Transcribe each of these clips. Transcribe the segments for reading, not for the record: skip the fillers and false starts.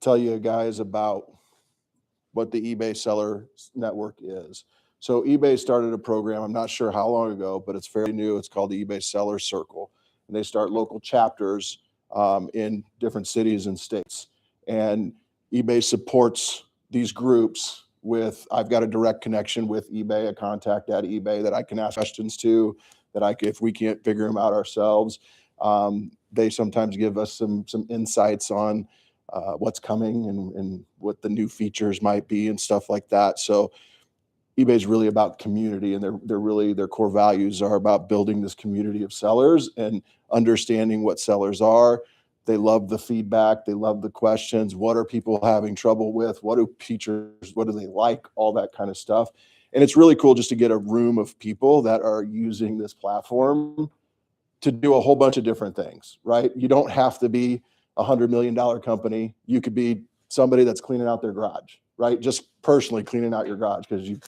tell you guys about what the eBay Seller Network is. So eBay started a program, I'm not sure how long ago, but it's fairly new. It's called the eBay Seller Circle. And they start local chapters in different cities and states. And eBay supports these groups with, I've got a direct connection with eBay, a contact at eBay that I can ask questions to, that if we can't figure them out ourselves, they sometimes give us some insights on what's coming and what the new features might be and stuff like that. So eBay is really about community, and their core values are about building this community of sellers and understanding what sellers are. They love the feedback. They love the questions. What are people having trouble with? What do features, what do they like? All that kind of stuff. And it's really cool just to get a room of people that are using this platform to do a whole bunch of different things, right? You don't have to be $100 million company. You could be somebody that's cleaning out their garage, right? Just personally cleaning out your garage because you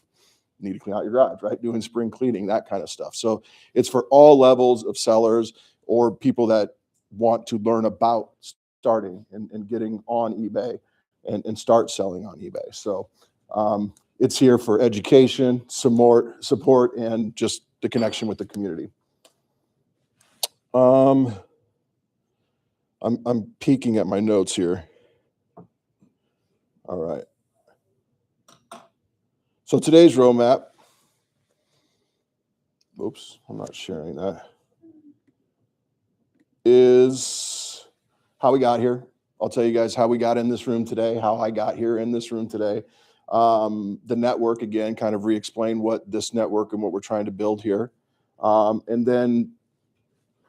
need to clean out your garage, right? Doing spring cleaning, that kind of stuff. So it's for all levels of sellers or people that want to learn about starting and getting on eBay and start selling on eBay. So it's here for education, support, and just the connection with the community. I'm peeking at my notes here. All right. So today's roadmap, oops, I'm not sharing that, is how we got here. I'll tell you guys how we got in this room today, how I got here in this room today. The network, again, kind of re-explain what this network and what we're trying to build here. And then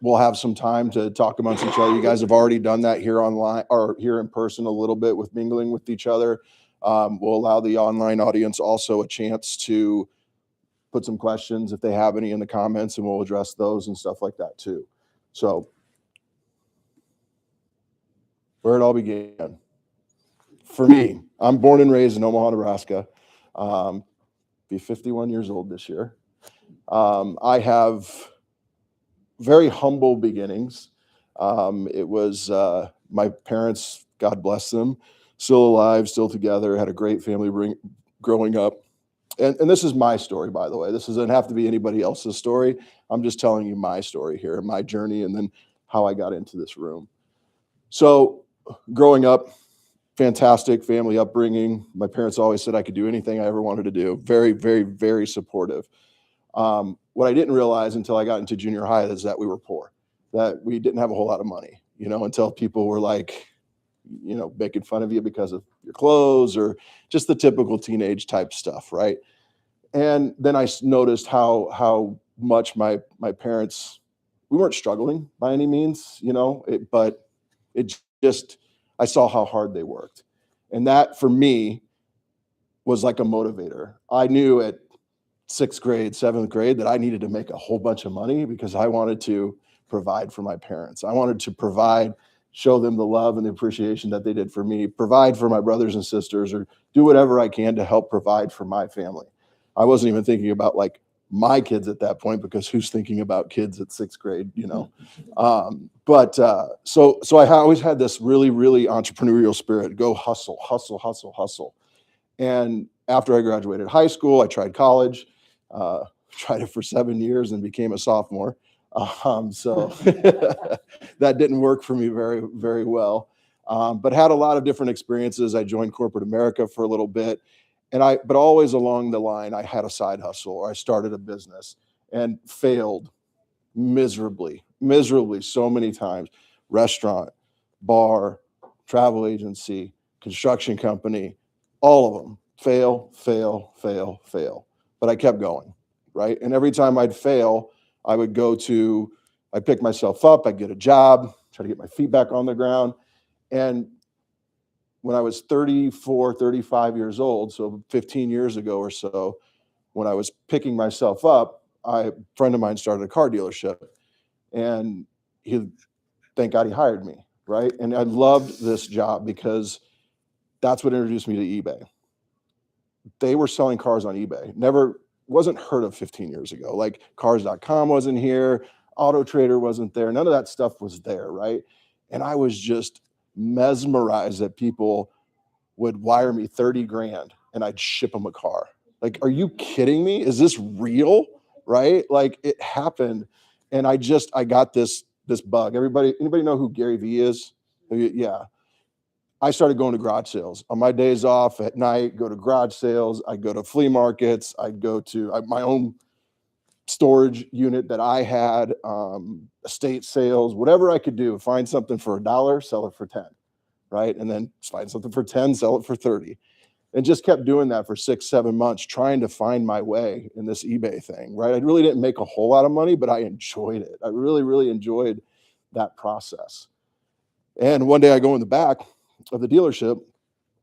we'll have some time to talk amongst each other. You guys have already done that here online or here in person a little bit with mingling with each other. We'll allow the online audience also a chance to put some questions if they have any in the comments, and we'll address those and stuff like that too. So where it all began. For me, I'm born and raised in Omaha, Nebraska. Be 51 years old this year. I have very humble beginnings. It was my parents, God bless them, still alive, still together, had a great family growing up. And this is my story, by the way. This doesn't have to be anybody else's story. I'm just telling you my story here, my journey, and then how I got into this room. So growing up, fantastic family upbringing. My parents always said I could do anything I ever wanted to do. Very, very, very supportive. What I didn't realize until I got into junior high is that we were poor, that we didn't have a whole lot of money, until people were like, making fun of you because of your clothes or just the typical teenage type stuff, right? And then I noticed how much my parents, we weren't struggling by any means, but it just, I saw how hard they worked. And that for me was like a motivator. I knew at 6th grade, 7th grade that I needed to make a whole bunch of money because I wanted to provide for my parents. I wanted to provide, show them the love and the appreciation that they did for me, provide for my brothers and sisters, or do whatever I can to help provide for my family. I wasn't even thinking about like my kids at that point, because who's thinking about kids at 6th grade, So I always had this really, really entrepreneurial spirit, go hustle, hustle, hustle, hustle. And after I graduated high school, I tried college, tried it for 7 years and became a sophomore. So that didn't work for me very, very well, but had a lot of different experiences. I joined corporate America for a little bit, but always along the line, I had a side hustle or I started a business and failed miserably so many times. Restaurant, bar, travel agency, construction company, all of them, fail. But I kept going, right? And every time I'd fail, I'd pick myself up, I'd get a job, try to get my feet back on the ground. And when I was 34, 35 years old, so 15 years ago or so, when I was picking myself up, a friend of mine started a car dealership, and thank God he hired me, right? And I loved this job because that's what introduced me to eBay. They were selling cars on eBay. Wasn't heard of 15 years ago. Like cars.com wasn't here, Auto Trader wasn't there. None of that stuff was there, right? And I was just mesmerized that people would wire me 30 grand and I'd ship them a car. Like, are you kidding me? Is this real? Right? Like, it happened. And I got this bug. Anybody know who Gary Vee is? Yeah. I started going to garage sales on my days off at night, go to garage sales. I go to flea markets. I'd go to my own storage unit that I had, estate sales, whatever I could do, find something for $1, sell it for 10, right? And then find something for 10, sell it for 30. And just kept doing that for 6-7 months, trying to find my way in this eBay thing, right? I really didn't make a whole lot of money, but I enjoyed it. I really, really enjoyed that process. And one day I go in the back of the dealership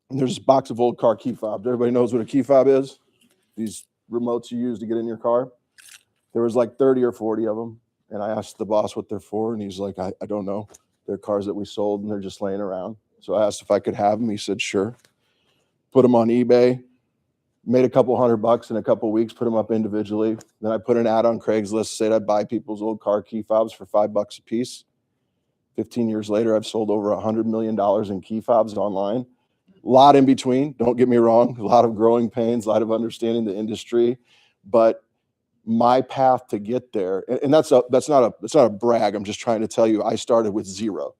and there's this box of old car key fobs. Everybody knows what a key fob is? These remotes you use to get in your car. There was like 30 or 40 of them. And I asked the boss what they're for. And he's like, I don't know. They're cars that we sold and they're just laying around. So I asked if I could have them. He said, sure. Put them on eBay, made a couple $100 in a couple weeks, put them up individually. Then I put an ad on Craigslist, said I'd buy people's old car key fobs for $5 a piece. 15 years later, I've sold over $100 million in key fobs online. A lot in between, don't get me wrong, a lot of growing pains, a lot of understanding the industry, but my path to get there, and that's not a brag. I'm just trying to tell you, I started with $0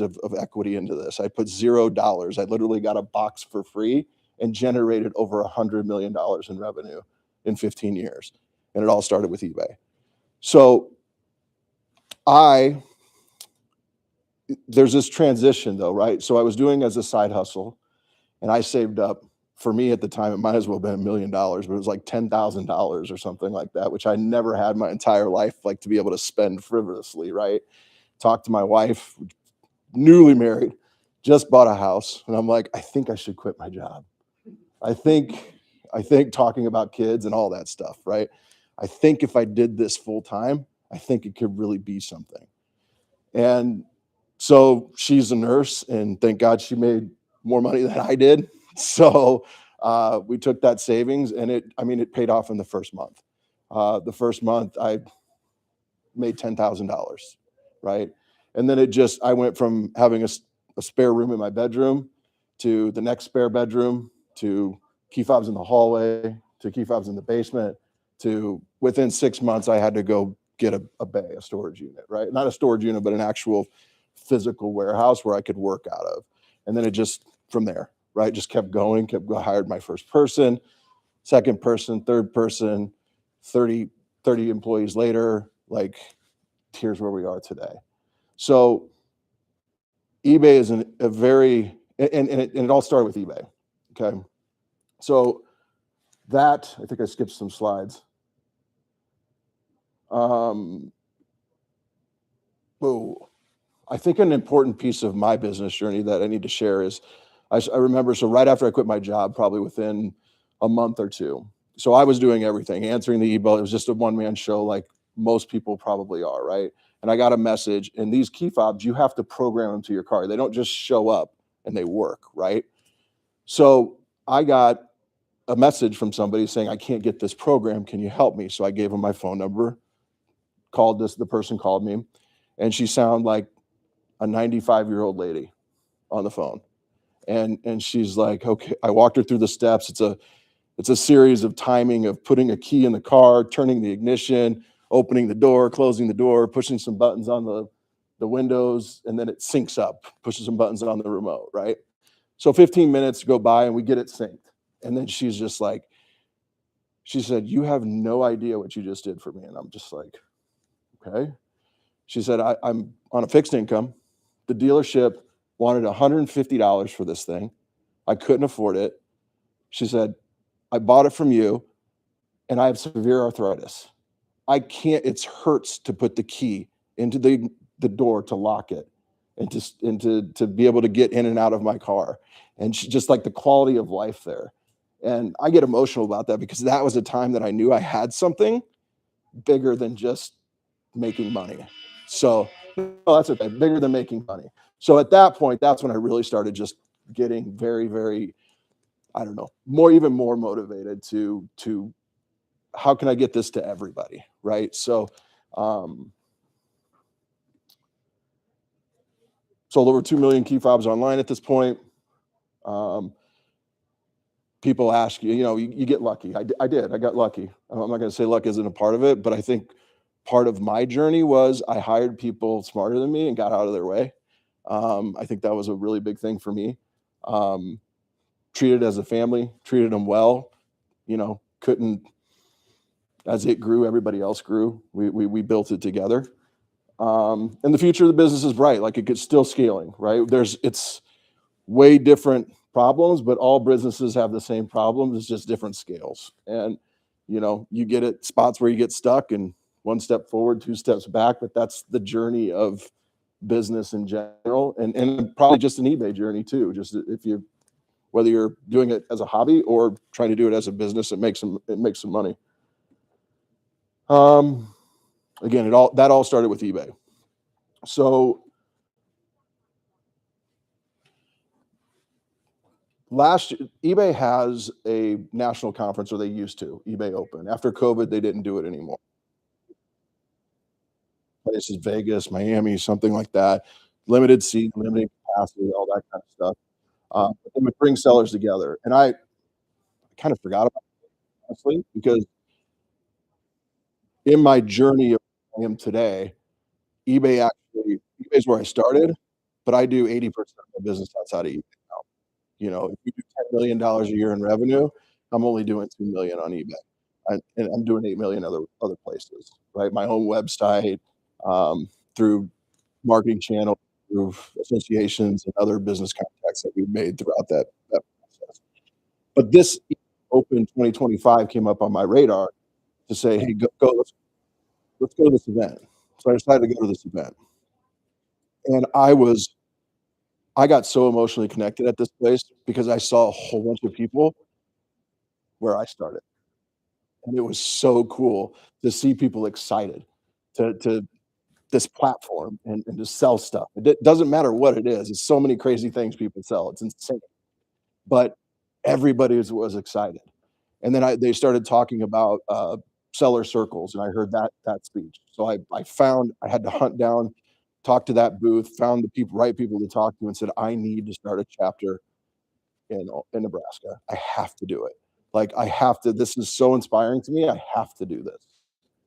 of equity into this. I put $0. I literally got a box for free and generated over $100 million in revenue in 15 years. And it all started with eBay. So there's this transition though, right? So I was doing as a side hustle and I saved up. For me at the time, it might as well have been $1 million, but it was like $10,000 or something like that, which I never had my entire life, like to be able to spend frivolously, right? Talked to my wife, newly married, just bought a house. And I'm like, I think I should quit my job. I think talking about kids and all that stuff, right? I think if I did this full time, I think it could really be something. And so she's a nurse and thank God she made more money than I did. So we took that savings and it paid off in the first month. The first month I made $10,000, right? And then I went from having a spare room in my bedroom to the next spare bedroom to key fobs in the hallway to key fobs in the basement to within 6 months, I had to go get a bay, a storage unit, right? Not a storage unit, but an actual physical warehouse where I could work out of. And then it just from there, right? Just kept going, hired my first person, second person, third person, 30 employees later, like here's where we are today. So eBay is a very, and it all started with eBay. Okay. So that, I think I skipped some slides. I think an important piece of my business journey that I need to share is I remember, so right after I quit my job, probably within a month or two. So I was doing everything, answering the email. It was just a one-man show like most people probably are, right? And I got a message, and these key fobs, you have to program them to your car. They don't just show up and they work, right? So I got a message from somebody saying, I can't get this program. Can you help me? So I gave them my phone number, the person called me, and she sounded like a 95-year-old lady on the phone. And she's like, okay, I walked her through the steps. It's a series of timing of putting a key in the car, turning the ignition, opening the door, closing the door, pushing some buttons on the windows, and then it syncs up, pushes some buttons on the remote, right? So 15 minutes go by and we get it synced. And then she's just like, she said, you have no idea what you just did for me. And I'm just like, okay. She said, I'm on a fixed income. The dealership wanted $150 for this thing. I couldn't afford it. She said, I bought it from you and I have severe arthritis. I can't, it hurts to put the key into the door to lock it and to be able to get in and out of my car. And just like the quality of life there. And I get emotional about that because that was a time that I knew I had something bigger than just making money. So that's okay, bigger than making money. So at that point, that's when I really started just getting very, very, I don't know, even more motivated to how can I get this to everybody, right? So sold over 2 million key fobs online at this point. Um, People ask you, you get lucky. I did. I got lucky. I'm not going to say luck isn't a part of it, but I think part of my journey was I hired people smarter than me and got out of their way. I think that was a really big thing for me. Um, Treated as a family, treated them well. Couldn't as it grew, everybody else grew. We built it together. And the future of the business is bright. Like it could still scaling, right? It's way different problems, but all businesses have the same problems. It's just different scales. And you get at spots where you get stuck and one step forward, two steps back, but that's the journey of business in general. And probably just an eBay journey too. Just if you whether you're doing it as a hobby or trying to do it as a business, it makes some money. Um, Again, that all started with eBay. So last year, eBay has a national conference, or they used to, eBay Open. After COVID, they didn't do it anymore. Places Vegas, Miami, something like that. Limited seat, limited capacity, all that kind of stuff. But they would bring sellers together, and I kind of forgot about it, honestly, because in my journey of where I am today, eBay's where I started, but I do 80% of my business outside of eBay now. If we do $10 million a year in revenue, I'm only doing 2 million on eBay. And I'm doing 8 million other places, right? My own website, through marketing channel, through associations and other business contacts that we've made throughout that process. But this Open 2025 came up on my radar to say, hey, let's go to this event. So I decided to go to this event. And I got so emotionally connected at this place because I saw a whole bunch of people where I started. And it was so cool to see people excited to this platform and to sell stuff. Doesn't matter what it is. It's so many crazy things people sell. It's insane. But everybody was excited. And then they started talking about seller circles, and I heard that speech. So I had to hunt down, talk to that booth, found the right people to talk to, and said, I need to start a chapter in Nebraska. I have to do it. Like I have to. This is so inspiring to me. I have to do this.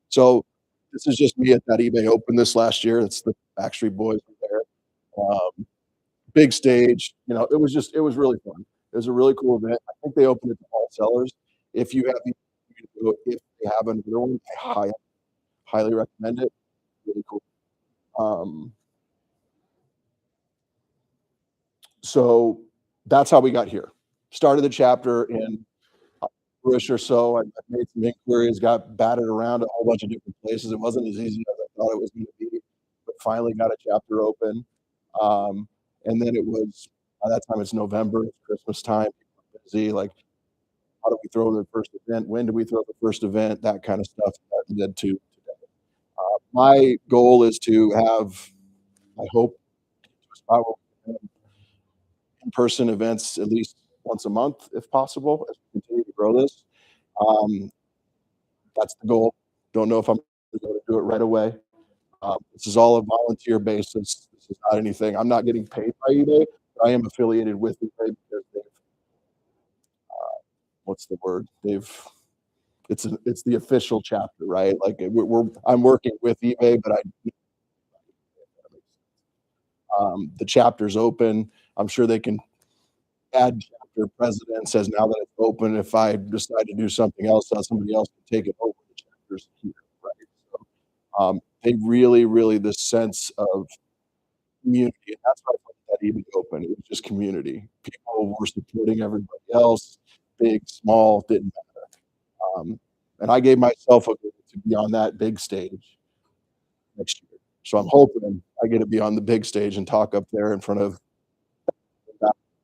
So this is just me at that eBay Open this last year. It's the Backstreet Boys were there. Big stage. It was really fun. It was a really cool event. I think they opened it to all sellers. If you have the opportunity to go, if they have another one, I highly recommend it. Really cool. Um, so that's how we got here. Started the chapter in October or so. I made some inquiries, got batted around a whole bunch of different places. It wasn't as easy as I thought it was going to be, but finally got a chapter open. Um, and then it was by that time it's November, it's Christmas time, people are busy. Like, how do we throw the first event? When do we throw the first event? That kind of stuff that led to today. My goal is to have, I hope, a spot where we can have in-person events at least once a month, if possible, as we continue to grow this. Um, that's the goal. Don't know if I'm going to do it right away. This is all a volunteer basis. This is not anything. I'm not getting paid by eBay. But I am affiliated with eBay because what's the word? It's the official chapter, right? Like I'm working with eBay, but the chapter's open. I'm sure they can add chapter president says now that it's open. If I decide to do something else, somebody else can take it over. The chapter's here, right? So they really this sense of community, and that's why I thought that eBay Open. It was just community. People were supporting everybody else, big, small, didn't matter. And I gave myself a goal to be on that big stage next year. So I'm hoping I get to be on the big stage and talk up there in front of,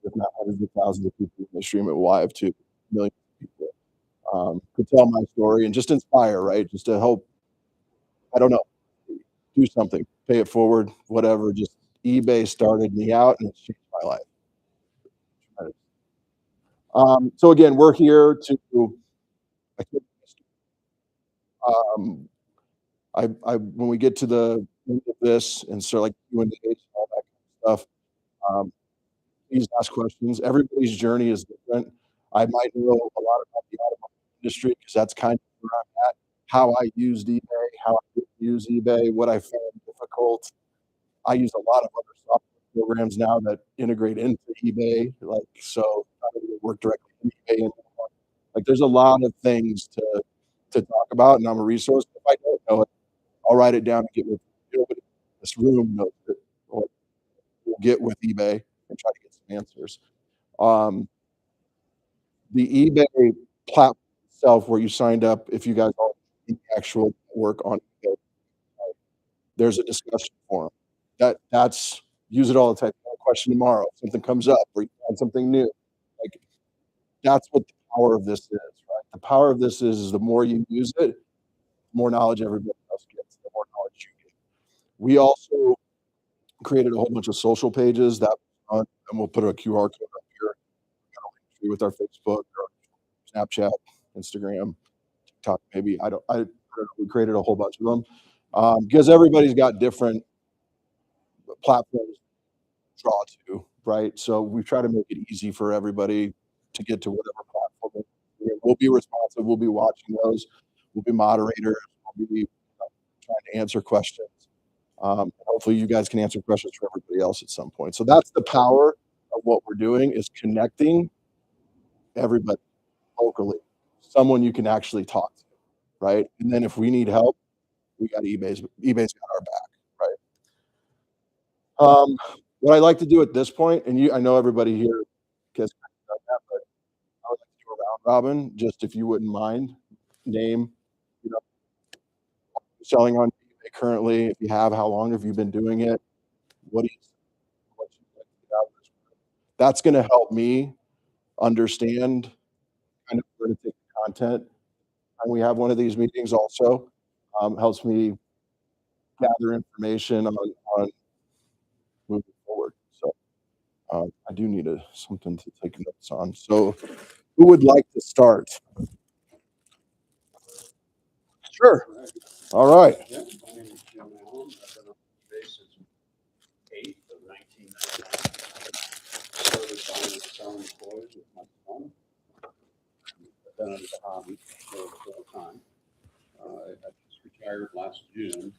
if not hundreds of thousands of people, and stream it live to millions of people. To tell my story and just inspire, right? Just to help, I don't know, do something, pay it forward, whatever. Just eBay started me out and it's changed my life. So again, we're here to, I think, um, when we get to the end of this and start like Q&A and all that kind of stuff, um, please ask questions. Everybody's journey is different. I might know a lot about the automotive industry because that's kind of where I'm at. How I used eBay, how I didn't use eBay, what I found difficult. I use a lot of other software programs now that integrate into eBay, like, so I don't even work directly in eBay anymore. Like, there's a lot of things to talk about, and I'm a resource. If I don't know it, I'll write it down and get with nobody in this room knows it, or we'll get with eBay and try to get some answers. Um, the eBay platform itself, where you signed up, if you guys are in the actual work on eBay, there's a discussion forum. That's use it all the time. A question tomorrow, something comes up, or you find something new. Like, that's what the power of this is, right? The power of this is the more you use it, the more knowledge everybody else gets, the more knowledge you get. We also created a whole bunch of social pages that, and we'll put a QR code up here with our Facebook, our Snapchat, Instagram, TikTok, maybe. I don't know. We created a whole bunch of them because everybody's got different platforms to draw to, right? So we try to make it easy for everybody to get to whatever platform. We'll be responsive. We'll be watching those. We'll be moderators. We'll be trying to answer questions. Hopefully you guys can answer questions for everybody else at some point. So that's the power of what we're doing, is connecting everybody locally, someone you can actually talk to, right? And then if we need help, we got eBay's got our back, right? What I like to do at this point, and I know everybody here has done that, but I would like to do a round robin, just if you wouldn't mind. Name, you know, selling on eBay currently. If you have, how long have you been doing it? What do you what you like to get out of this? That's gonna help me understand kind of where to take the content. And we have one of these meetings also, helps me gather information on moving forward. So, I do need something to take notes on. So who would like to start? Sure. All right. Yeah, my name is Jim Allen. I've been on the base since 8th of 1999. Started buying and selling toys with my son. I've done it as a hobby for full time. I just retired last June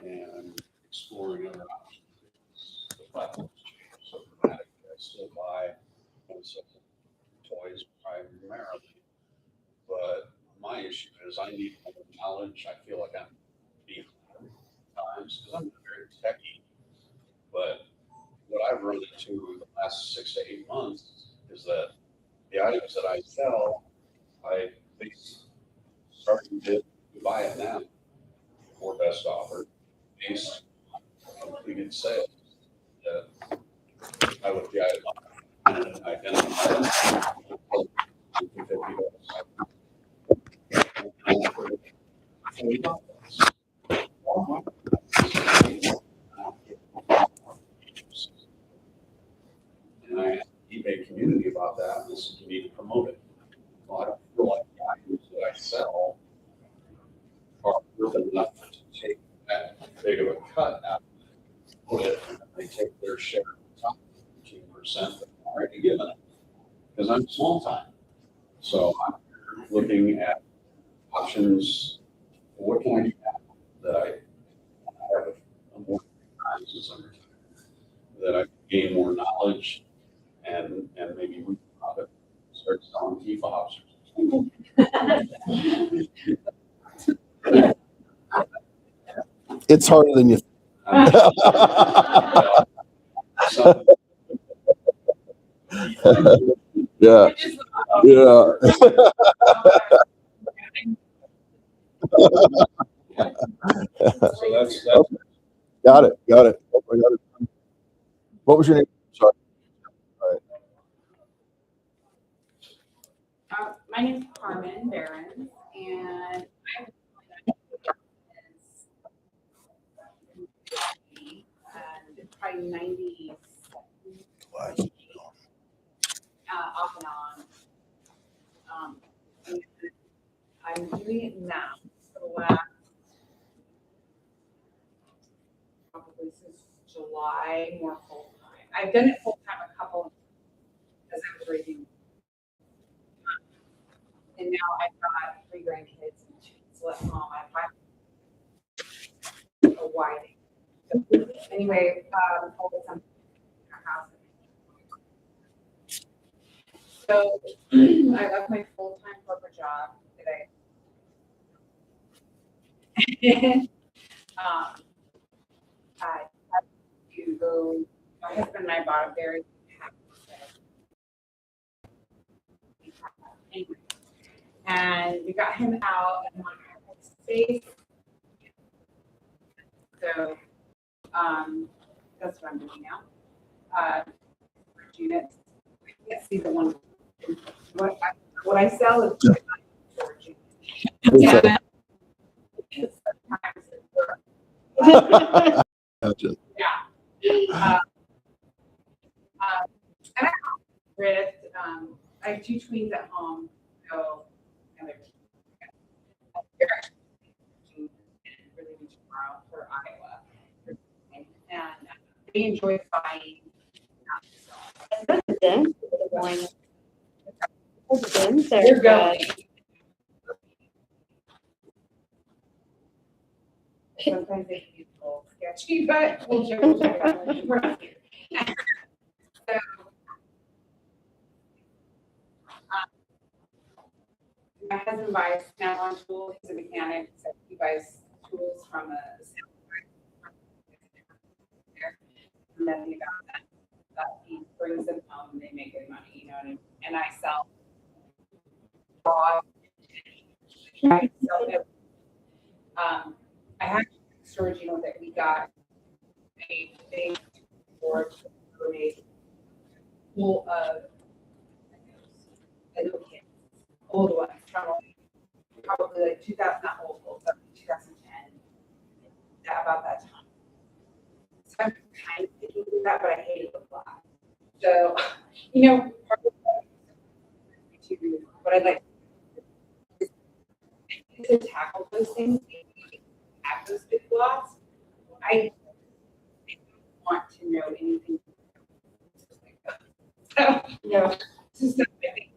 and exploring other options. The platform's changed so dramatically. I still buy and sell toys primarily, but my issue is I need more knowledge. I feel like I'm behind times because I'm not very techy. But what I've run into the last 6 to 8 months is that the items that I sell, I base starting bid to buy it now or best offer based on completed sales that I would be and identify and I asked the eBay community about that, and they said you need to promote it. Well, I don't feel like the items that I sell are worth enough to take that big of a cut out of it. They take their share of the top 15% that I'm already given it because I'm small time. So I'm looking at options. What can I do now that I have a more time since I'm retired, that I can gain more knowledge and maybe we can start selling key fobs. It's harder than you think. Yeah. Yeah. So that's Got it. Got it. I got it. What was your name? Sorry. All right. My name is Carmen Barron, and it's probably 90 off and on. And I'm doing it now for the last probably since July, more full time. I've done it full time a couple of anyway, all the time in our house. So I left my full-time corporate job today. I had to go, my husband and I bought a very anyway, and we got him out and wanted to have space. So that's what I'm doing now. Units. I can't see the one. What I sell is storage units. Okay. Sometimes it works. Gotcha. Yeah. And I have with, I have 2 tweens at home, so, and they're actually really tomorrow for Iowa. And they enjoy buying. The Dems are going. The Dems They're are going. good. Sometimes they can be a little sketchy, but we'll check it out. We're not here. So, my husband buys Snap-on tools. He's a mechanic, so he buys tools from a nothing about that. That he brings them home and they make good money, you know what I mean? And I sell raw. I sell it. I have a storage unit that we got a big storage made full of old ones from probably like 2000, not old, but 2010, about that time. So I'm kind of thinking of that, but I hated the black. So, you know, part of what I'd like to tackle those things, have those big blocks. I want to know anything. So, No. just so I think.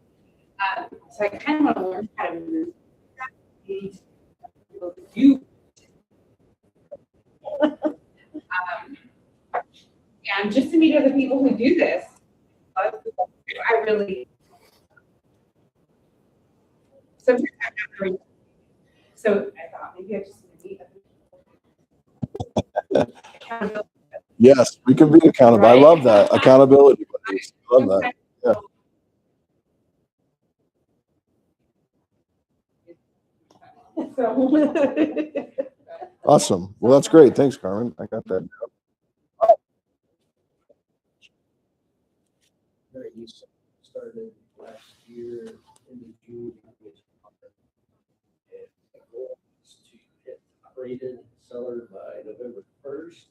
So I kind of want to learn how to move. You. And just to meet other people who do this, I really. Sometimes I'm not very. So I thought maybe I just need to meet other people. Accountability. Yes, we can be accountable. I love that. Accountability. buddies. I love that. Yeah. So. Awesome. Well, that's great. Thanks, Carmen. I got that. You started last year in June. And the goal is to hit rated seller by November 1st.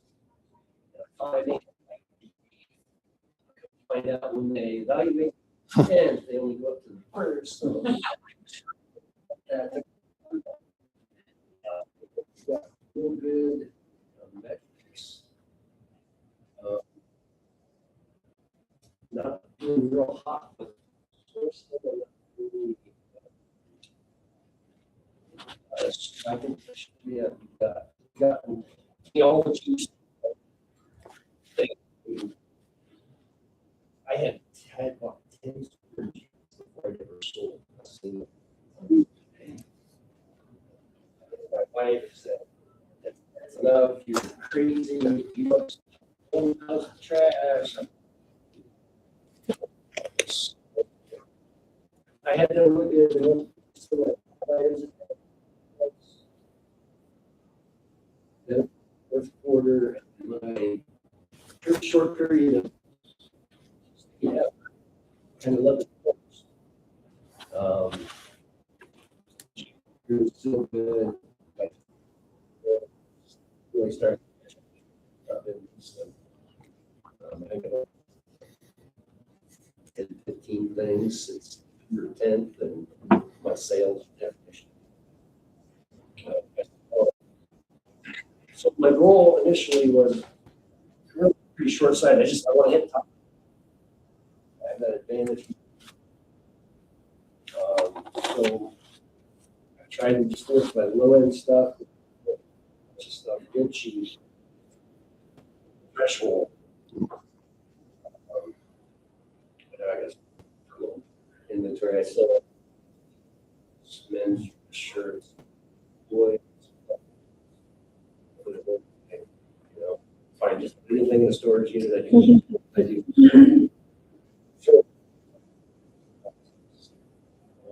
Find out when they evaluate 10, they only go up to the first. So got real good metrics. Not doing real hot, but I think we have gotten theology. I had bought 10 storage before I ever sold a single. My wife said, "That's enough. You're crazy. You must own house of trash." I had to look at it. The fourth quarter, my short period of yeah, 10, 11 quarters. It was still good. Like, really started I got 10, 15 things since your 10th, and my sales definition. So my goal initially was really pretty short sighted. I want to hit top. I have that advantage. So I tried to just work my low end stuff, good cheese. special, I guess, inventory. I still have men's shirts, boys, you know, find just anything in the storage unit I do. So,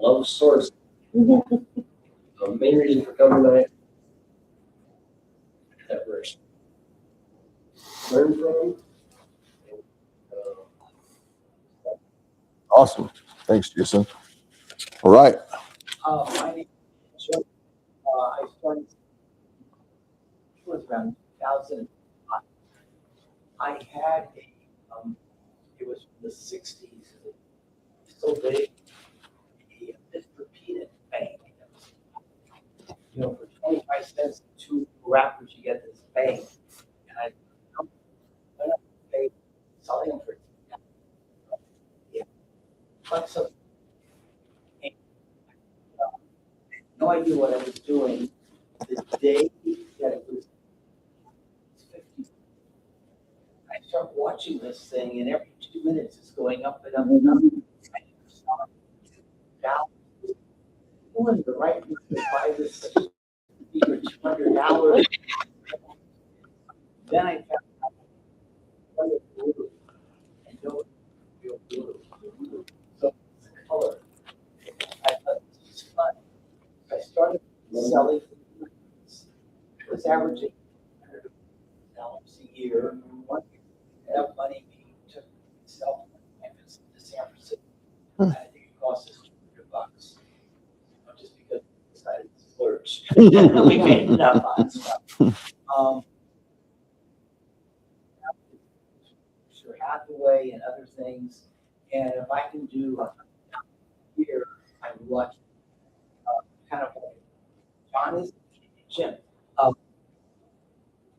love source. Main reason for coming tonight, that we're learn from. Awesome. Thanks, Jason. All right. My name is Joe. I started, it was around 2005. I had it was from the 60s, so big, a Mr. Peanut bank. You know, for 25 cents, 2 wrappers, you get this bank. And I went up and paid, selling them for bucks a no idea what I was doing. The day that it was 50, I start watching this thing, and every 2 minutes it's going up and up and up. I never saw it down. Who in the right mind to buy this for $200? Then I found out what it blue, and no real blue. So it's the color. I thought this is fun. I started selling. It was averaging $100 a year. One year, that money being took itself to San Francisco. I think it cost us $200, just because we decided to splurge. We made enough on stuff. Sure, Hathaway and other things. And if I can do a year, I'm lucky. Kind of like John is Jim.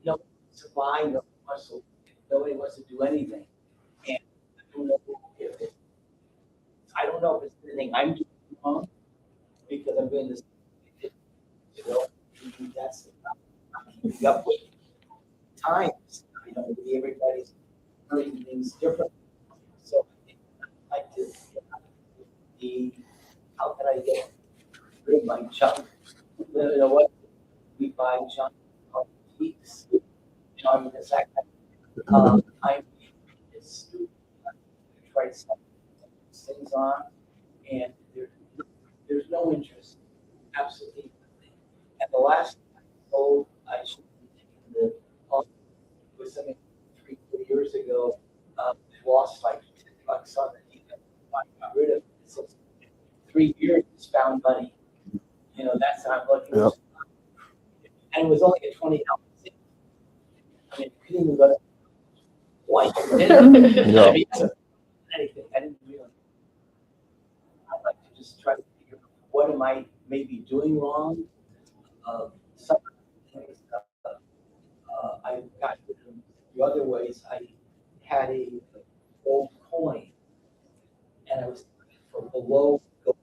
No to buy, nobody wants to do anything. And I don't know if it's anything I'm doing wrong because I'm doing this. You know, that's keeping up with times. You know, maybe everybody's doing things different. So I like to how can I get rid of my junk? You know what? We buy junk on weeks. You know, I mean, it's that kind of, it's tried some things on, and there's no interest, absolutely nothing. And the last time I sold, I should have taken the was something 3-4 years ago. I lost like $10 on it. I got rid of it. So 3 years, it's found money. You know, that's how I'm looking. Yep. And it was only a $20 thing. I mean, you couldn't even go to white. Yeah. Anything. I didn't really. I'd like to just try to figure out what am I maybe doing wrong. Some things I got rid of the other ways. I had a old coin, and I was for below gold,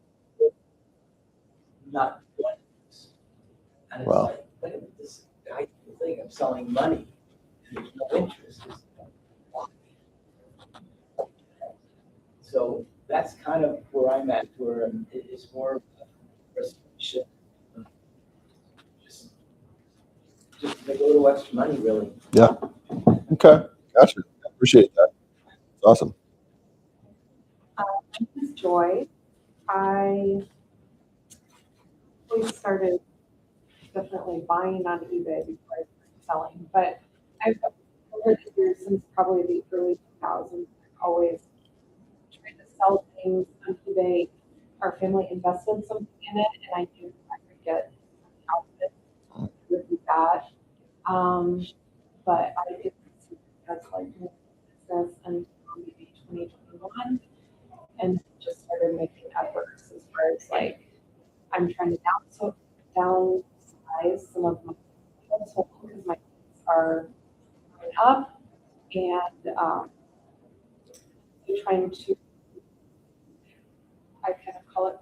not one. And it's Wow. like, wait a minute, this guy thing, I'm selling money, and there's no interest. It's why? So that's kind of where I'm at, where it is more of a frustration. Just make a little extra money, really. Yeah. Okay. Gotcha. Appreciate that. It's awesome. This is Joy. I always started definitely buying on eBay before I started selling, but I've over the years since probably the early 2000s, always tried to sell things on eBay. Our family invested something in it, and I knew I could get out of it with that. But I didn't see that's like business until maybe 2021. And just started making efforts as far as like I'm trying to downsize some of my household because my kids are growing up, and trying to, I kind of call it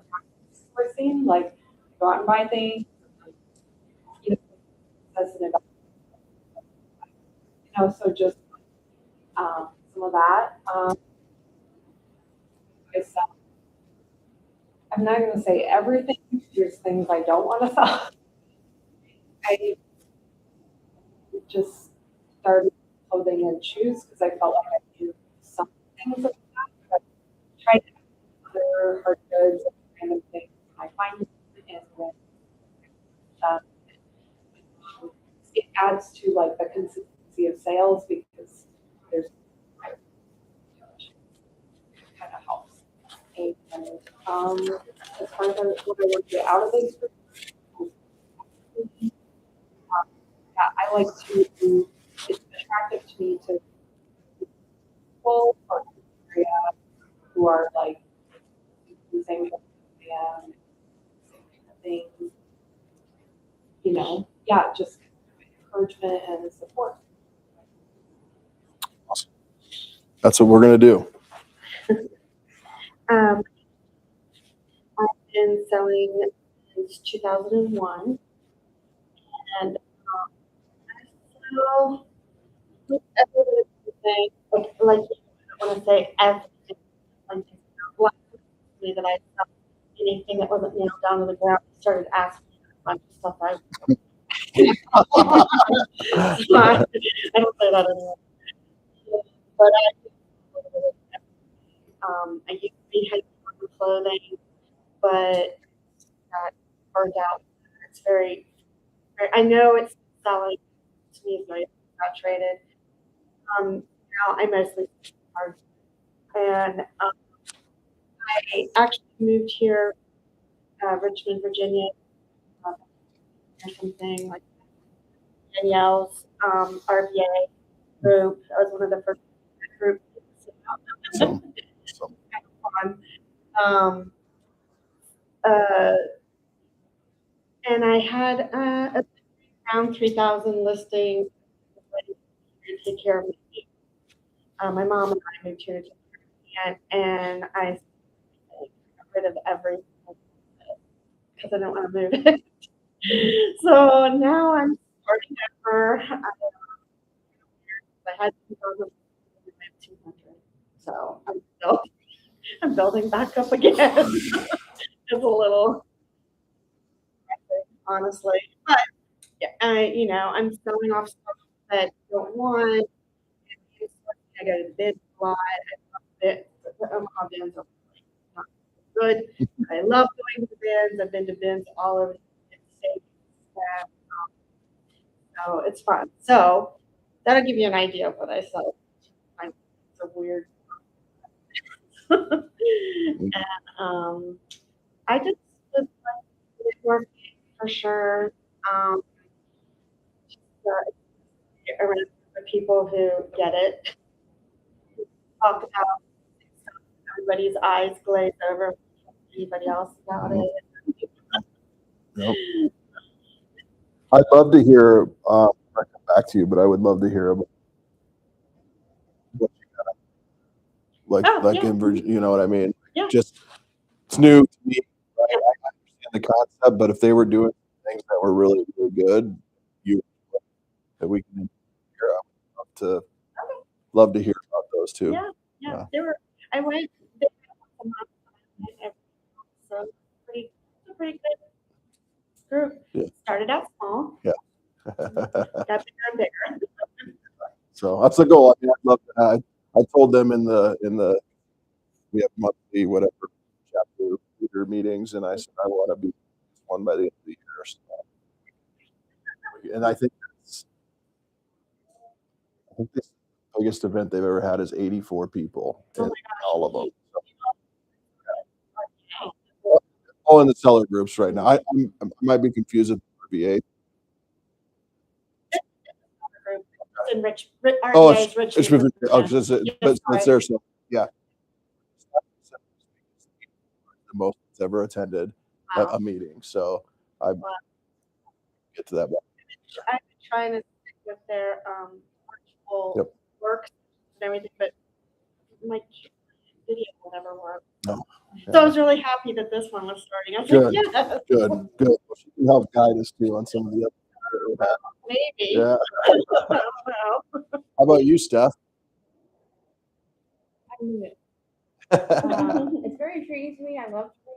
sourcing, like go out and buy things, you know, as an investment, so just some of that. I sell, I'm not gonna say everything, there's things I don't wanna sell. I just started clothing and shoes because I felt like I knew some things about that, but tried other hard goods and random things. I find it with it adds to like the consistency of sales because there's kind of helps. And as far as what I want to get out of this, yeah, I like to. It's attractive to me to people or area who are like the same kind of things. You know, yeah, just encouragement and support. That's what we're gonna do. I've been selling since 2001, and I sell everything. Like I want to say everything. Like me that I sell anything that wasn't nailed down to the ground. I started asking a bunch of stuff. I don't say that anymore. But I used to be head clothing, but that burned out. It's very, I know it's selling to me, it's very saturated. Now I mostly hard, and I actually moved here, Richmond, Virginia, or something like Danielle's RBA group. I was one of the first groups. So, Um, and I had around 3,000 listings to take care of me. My mom and I moved here to Japan, and I got rid of everything because I don't want to move it. So now I'm starting over. I had 2,000, 200. So I'm building back up again. It's a little, honestly, but yeah, I'm selling off stuff that I don't want. I go to the bins a lot. The Omaha bins are not good. I love going to the bins. I've been to bins all over the state. So it's fun. So that'll give you an idea of what I sell. It's a weird. And I just was like working for sure. Around the people who get it. Talk about everybody's eyes glaze over anybody else about it. Yep. I'd love to hear. I'll come back to you, but I would love to hear about what you got, like Yeah. in Virginia. You know what I mean? Yeah. Just it's new to me. Right? I understand the concept, but if they were doing things that were really, really good, that we can hear, I would love to hear about those too. Yeah. I went there once a month, so it's a pretty good group. Yeah. Started out small. Yeah. Got bigger and bigger. So that's the goal. I mean, I'd love to, I told them in the we have monthly whatever chapter leader meetings, and I said I want to be one by the end of the year. So, and I think this biggest event they've ever had is 84 people. Oh my in gosh. all of them. So, all in the seller groups right now. I might be confused with RBA. It's in Oh, RBA's it's Richmond. oh, because it's there. So yeah, the most it's ever attended a meeting. So I get to that. I've been trying to stick with their virtual work and everything, but my video will never work. No. So I was really happy that this one was starting. I was Good. like, yes. Good. Well, she can help guide us too on some of the other. Maybe. Yeah. I don't know. How about you, Steph? It's very intriguing to me. I love to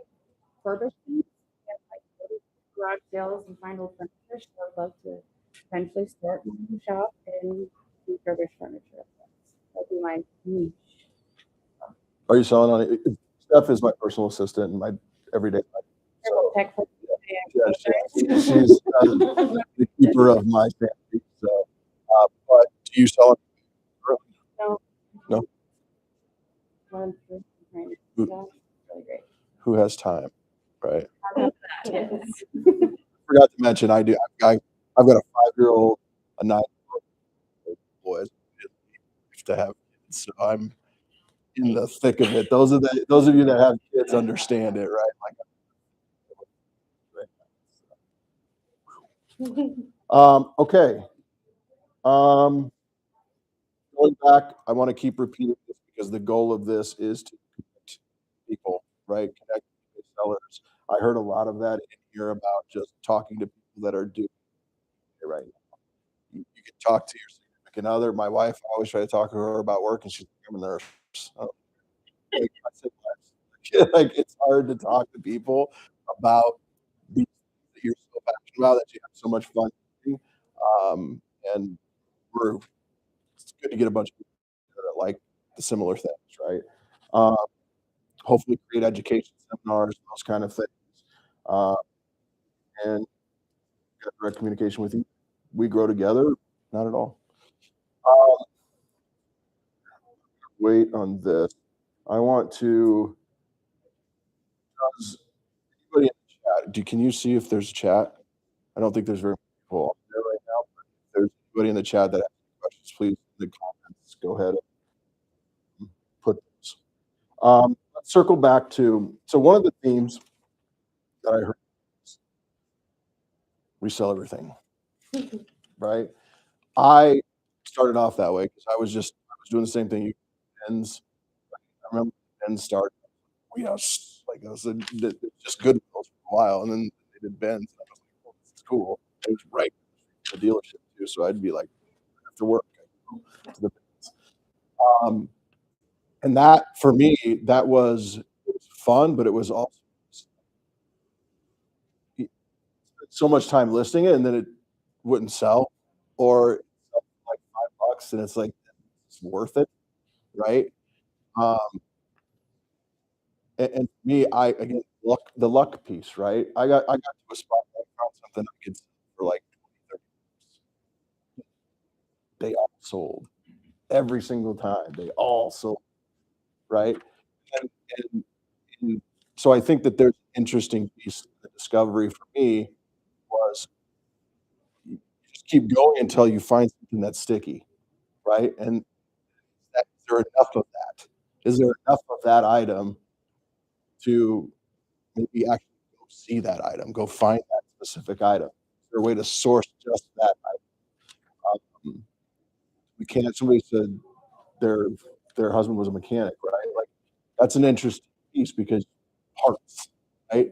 refurbish things and like go to garage sales and find old furniture. So I'd love to eventually start my own shop and refurbish furniture. That'd be my niche. Are you selling on it? Steph is my personal assistant and my everyday life. So, Tech for she's the keeper of my family. So, but do you sell it? No. Learn through training. So it's really great. Who has time, right? Yes. Forgot to mention, I've got a 5-year-old, a 9-year-old boys to have kids, so I'm in the thick of it. Those of you that have kids understand it, right? Okay. Going back, I want to keep repeating this because the goal of this is to connect people, right? Connect with sellers. I heard a lot of that in here about just talking to people that are doing it right now. You can talk to your significant other. My wife, I always try to talk to her about work, and she's like, I'm a nurse. Like, I said, like it's hard to talk to people about these things that you're so passionate about that you have so much fun doing. And it's good to get a bunch of people that like the similar things, right? Um, hopefully create education seminars, those kind of things. Uh, and get direct communication with you. We grow together, not at all. Um, wait on this. I want to. Does anybody in the chat? Can you see if there's a chat? I don't think there's very many people on there right now. But if there's anybody in the chat that has questions, please in the comments. Go ahead and put those. Let's circle back to one of the themes that I heard is resell everything, right? I started off that way because I was doing the same thing. Ends. I remember Benz started. Like I was just Goodwills for a while, and then they did Benz. And I was like, oh, this is cool. It was right at the dealership too, so I'd be like after work I'd go to the Benz. And that for me, it was fun, but it was also so much time listing it, and then it wouldn't sell, or it sell for like $5, and it's like it's worth it, right? Um, and for me, again, the luck piece, right? I got to a spot where I found something I could sell for like 20, 30 bucks. They all sold every single time. They all sold, right? And, and, and so I think that there's an interesting piece. The discovery for me was you just keep going until you find something that's sticky, right? And is there enough of that? Is there enough of that item to maybe actually go see that item, go find that specific item? Is there a way to source just that item? We can't. Somebody said their husband was a mechanic, right? Like that's an interesting piece because parts, right?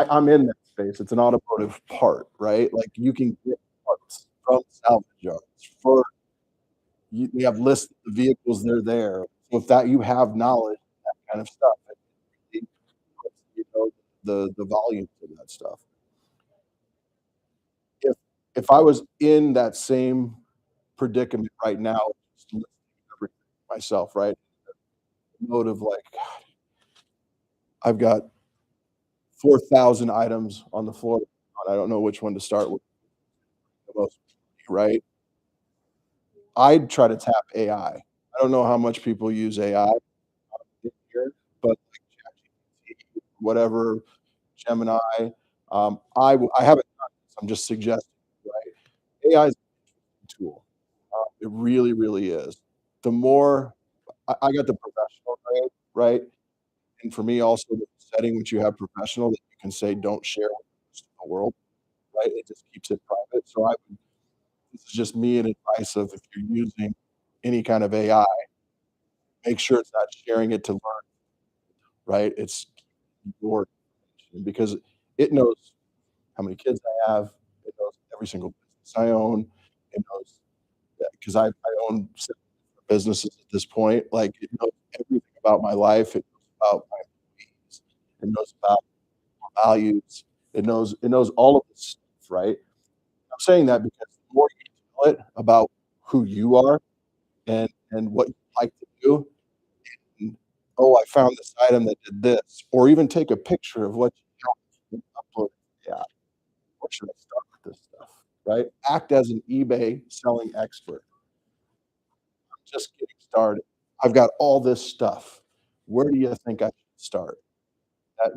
I'm in that space. It's an automotive part, right? Like you can get parts from salvage yards for they have lists of the vehicles they're there. So if that you have knowledge, that kind of stuff, it puts, the volume of that stuff. If I was in that same predicament right now, just listing everything myself, right? Mode of like, God, I've got 4,000 items on the floor. And I don't know which one to start with the most, right? I'd try to tap AI. I don't know how much people use AI here, but like ChatGPT, whatever, Gemini, I haven't done this. I'm just suggesting, right? AI is a tool. It really, really is. The more I got the professional grade, right? And for me, also the setting which you have professional that you can say don't share with the rest of the world, right? It just keeps it private. So this is just me and advice of if you're using any kind of AI, make sure it's not sharing it to learn, right? It's your information because it knows how many kids I have. It knows every single business I own. It knows because I own 7 businesses at this point. Like it knows everything about my life. It knows about my employees. It knows about values. It knows all of this stuff, right? I'm saying that because the more you tell it about who you are and what you like to do, and, oh, I found this item that did this, or even take a picture of what you have and upload it. Yeah, where should I start with this stuff? Right? Act as an eBay selling expert. Just getting started. I've got all this stuff. Where do you think I should start?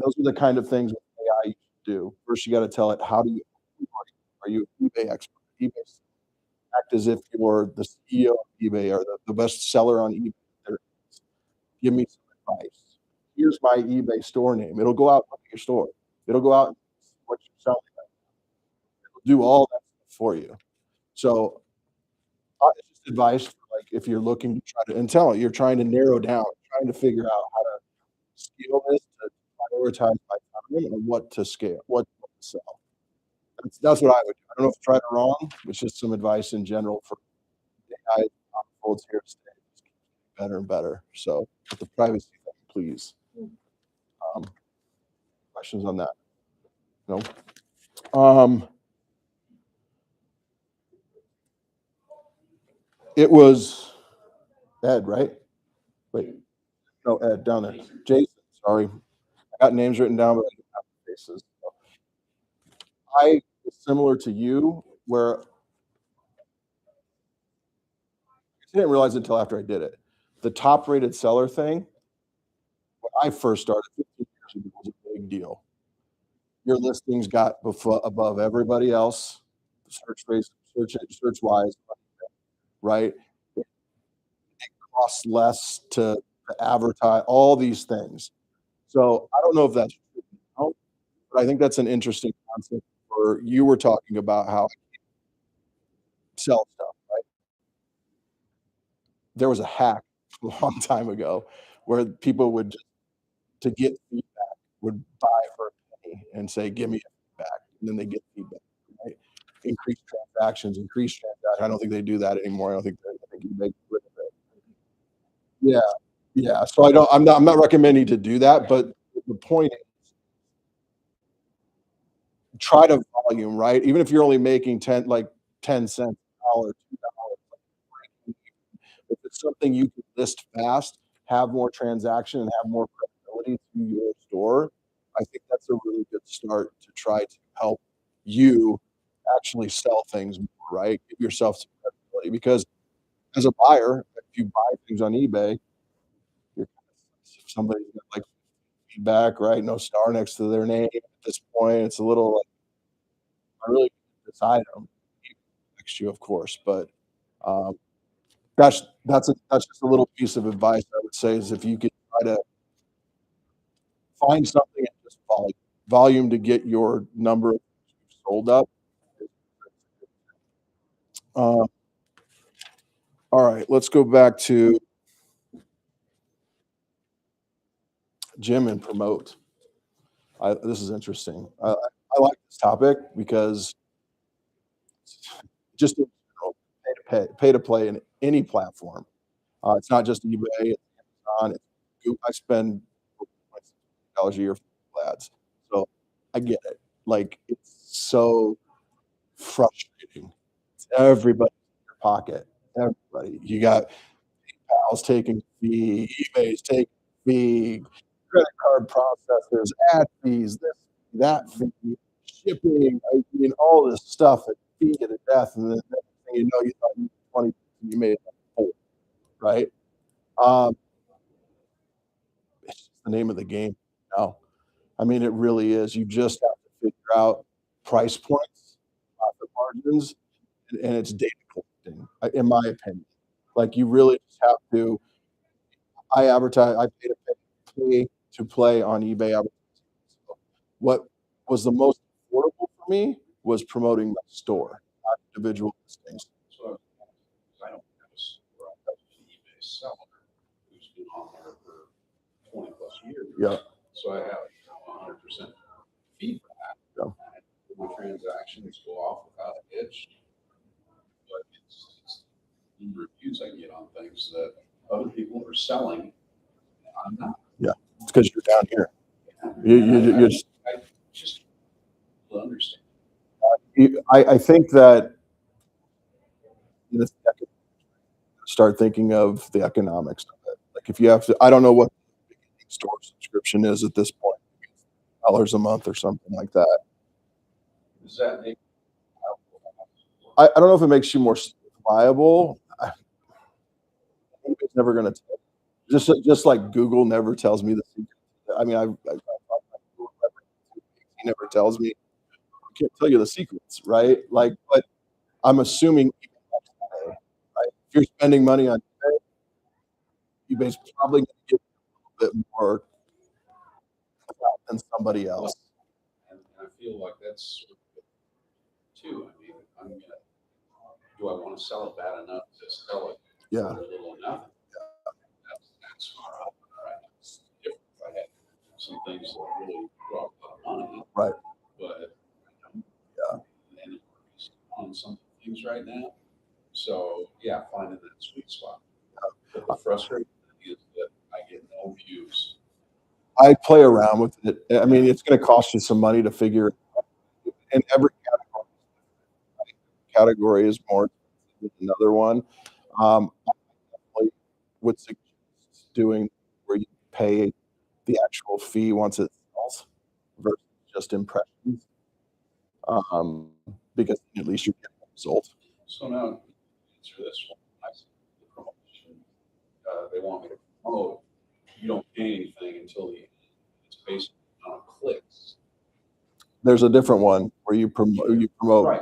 Those are the kind of things with AI you should do. First, you got to tell it, how do you, are you an eBay expert? eBay, act as if you're the CEO of eBay or the best seller on eBay there is. Give me some advice. Here's my eBay store name. It'll go out and look at your store. It'll go out and see what you're selling. It'll do all that stuff for you. So it's just advice for like if you're looking to try to and tell it you're trying to narrow down, trying to figure out how to scale this to prioritize my time and what to scale, what to sell. That's what I would do. I don't know if it's right or wrong. It's just some advice in general for AI folds here to stay. Just keep getting better and better. So with the privacy thing, please. Um, questions on that? No. It was Ed, right? Wait, no, Ed down there. Jason, sorry. I got names written down, but I don't have faces. I was similar to you, where I didn't realize it until after I did it. The top-rated seller thing, when I first started 15 years ago, was a big deal. Your listings got above everybody else, search-wise, right? It costs less to advertise, all these things. So I don't know if that's true now, but I think that's an interesting concept. Where you were talking about how I sell stuff, right? There was a hack a long time ago where people would just to get feedback would buy for a penny and say, "Give me feedback," and then they get feedback, right? Increase transactions, increase transaction. I don't think they do that anymore. I think you make rid of it. Yeah, yeah. So I'm not recommending to do that, but the point is try to volume, right? Even if you're only making 10 cents, $1, $2, if it's something you can list fast, have more transaction, and have more credibility to your store, I think that's a really good start to try to help you actually sell things more, right? Give yourself some credibility because as a buyer, if you buy things on eBay, you're if somebody's got like feedback, right? No star next to their name at this point. It's a little like I really need this item next to you, of course, but um, that's just a little piece of advice I would say is if you could try to find something and just volume to get your number of sold up. Uh, all right, let's go back to Jim and promote. This is interesting. I like this topic because just in general, pay to play in any platform. It's not just eBay, it's Amazon, it's Google. I spend $4.6 a year for ads. So I get it. Like it's so frustrating. It's everybody in your pocket. Everybody. You got PayPal's taking fee, eBay's taking fee, credit card processors, ad fees, this, that fee, shipping. I mean, all this stuff that fee you to death, and then next thing you know, you thought you made 20, you made 4, right? Um, it's just the name of the game now. I mean, it really is. You just have to figure out price points, profit margins, and it's data collecting, in my opinion. Like you really just have to. I pay to play on eBay advertising. So what was the most affordable for me was promoting my store, not individual listings. So I don't have a store. I have an eBay seller who's been on there for 20 plus years. Yeah. So I have 100% fee for that. Yeah. My transactions go off without a hitch. But reviews I get on things that other people are selling, and I'm not. It's because you're down here. You're just, I just don't understand. I think that you start thinking of the economics of it. Like if you have to, I don't know what the store subscription is at this point, dollars a month or something like that. Does that make? I don't know if it makes you more viable. It's never going to just like Google never tells me the secret. I mean, he never tells me. I can't tell you the secrets, right? Like, but I'm assuming, right? If you're spending money on eBay, eBay's probably going to give you a little bit more than somebody else. And I feel like that's sort of it too. I mean, do I want to sell it bad enough to sell it Yeah. for a little or nothing? That's right. It's different. I had some things that really draw a lot of money. Right. But Yeah. and it's on some things right now. So yeah, finding that sweet spot. But the frustrating thing is that I get no views. I play around with it. I mean, it's going to cost you some money to figure. And every category is more than another one. I definitely would suggest doing where you pay the actual fee once it sells versus just impressions, because at least you get the result. So now answer this one. I see the promotion. They want me to promote. You don't pay anything until it's based on clicks. There's a different one where you promote Right,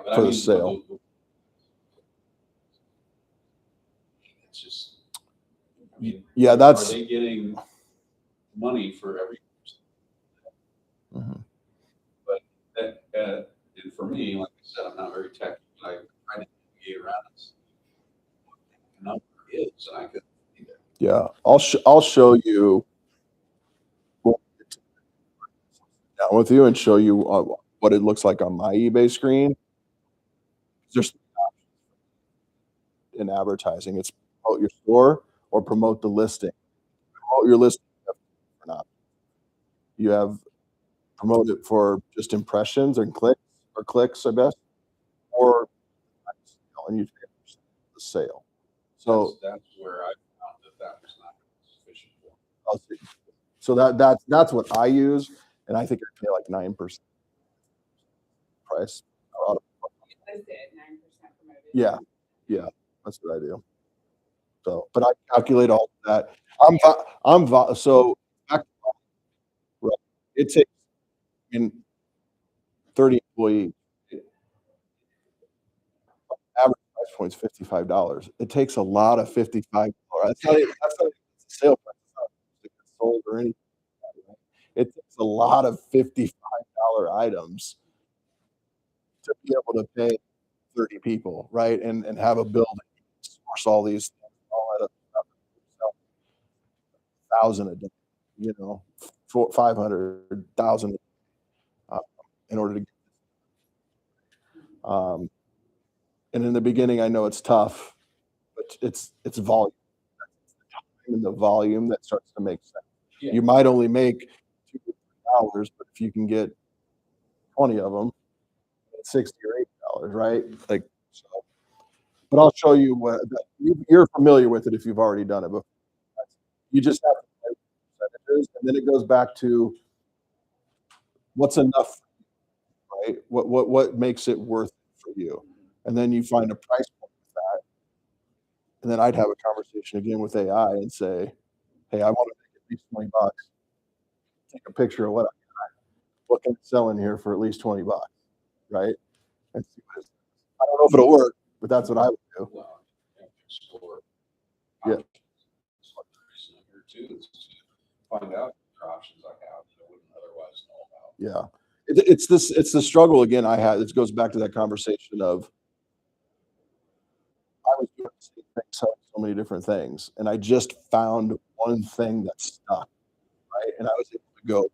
but I for the mean, sale. it's just, I mean, Yeah, are that's they getting money for every? Mhm. But that, and for me, like I said, I'm not very techy. I try to navigate around this. What the number is, and I could see that. Yeah. I'll show you. We'll get down with you and show you what it looks like on my eBay screen. There's in advertising. It's promote your store or promote the listing. Promote your listing or not. You have promote it for just impressions and clicks, I bet, or and you pay the sale. So That's where I found that was not sufficient for me. I'll see. So that's what I use, and I think I pay like 9% price. Listed 9% promoted. Yeah, that's what I do. So, but I calculate all of that. So back to right, it takes in 30 employees. Average price point is $55. It takes a lot of $55. That's not even the sale price. It's not if it's sold or anything. Right? It takes a lot of $55 items to be able to pay 30 people, right? And have a building, source all these things, all that other stuff. Sell 1,000 a day, 500,000 in order to. And in the beginning, I know it's tough, but it's volume. And the volume that starts to make sense. Yeah. You might only make $2 but if you can get 20 of them, it's $60 or $80, right? Like so. But I'll show you what you're familiar with it if you've already done it before. You just have to play with percentages, and then it goes back to what's enough, right? What makes it worth it for you, and then you find a price point with that, and then I'd have a conversation again with AI and say, "Hey, I want to make at least $20. Take a picture of what what can I sell in here for at least $20, right?" And see what it, I don't know if it'll work, but that's what I would do. Well, you have to explore. Yeah. options. That's what the reason I'm here too, is to find out the options I have that I wouldn't otherwise know about. Yeah. It's the struggle again I had. It goes back to that conversation of I was doing the same thing, selling so many different things, and I just found one thing that stuck, right? And I was able to go